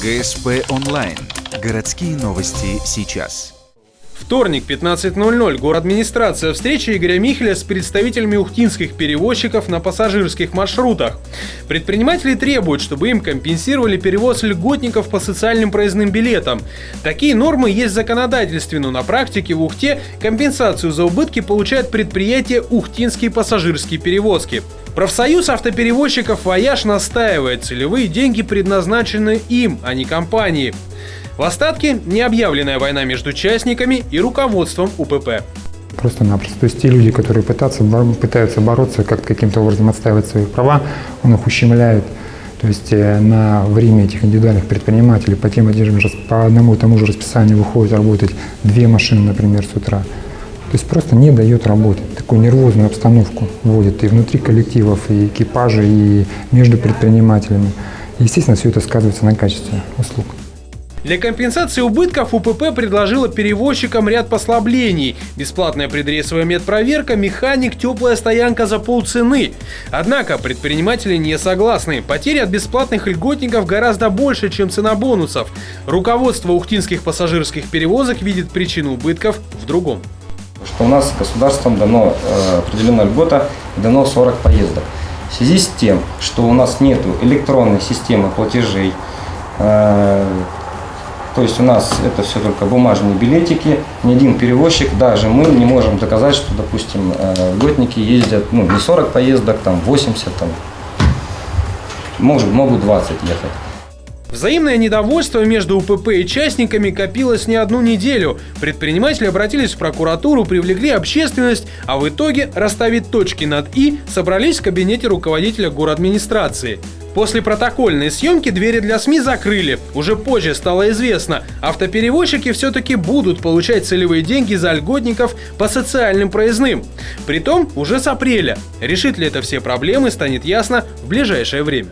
ГСП онлайн. Городские новости сейчас. Вторник, 15:00. Горадминистрация. Встреча Игоря Михеля с представителями ухтинских перевозчиков на пассажирских маршрутах. Предприниматели требуют, чтобы им компенсировали перевоз льготников по социальным проездным билетам. Такие нормы есть в законодательстве, но на практике в Ухте компенсацию за убытки получают предприятия «Ухтинские пассажирские перевозки». Профсоюз автоперевозчиков «Вояж» настаивает, целевые деньги предназначены им, а не компании. В остатке необъявленная война между участниками и руководством УПП. Просто-напросто. То есть те люди, которые пытаются бороться, как каким-то образом отстаивать свои права, он их ущемляет. То есть на время этих индивидуальных предпринимателей по одному и тому же расписанию выходят работать 2 машины, например, с утра. То есть просто не дает работать. Такую нервозную обстановку вводит и внутри коллективов, и экипажей, и между предпринимателями. И, естественно, все это сказывается на качестве услуг. Для компенсации убытков УПП предложила перевозчикам ряд послаблений. Бесплатная предрейсовая медпроверка, механик, теплая стоянка за полцены. Однако предприниматели не согласны. Потери от бесплатных льготников гораздо больше, чем цена бонусов. Руководство ухтинских пассажирских перевозок видит причину убытков в другом. Что у нас государством дано определенная льгота, дано 40 поездок. В связи с тем, что у нас нет электронной системы платежей, то есть у нас это все только бумажные билетики, ни один перевозчик, даже мы не можем доказать, что, допустим, льготники ездят не 40 поездок, 80, могут 20 ехать. Взаимное недовольство между УПП и частниками копилось не одну неделю. Предприниматели обратились в прокуратуру, привлекли общественность, а в итоге, расставить точки над «и», собрались в кабинете руководителя городадминистрации. После протокольной съемки двери для СМИ закрыли. Уже позже стало известно, автоперевозчики все-таки будут получать целевые деньги за льготников по социальным проездным. Притом уже с апреля. Решит ли это все проблемы, станет ясно в ближайшее время.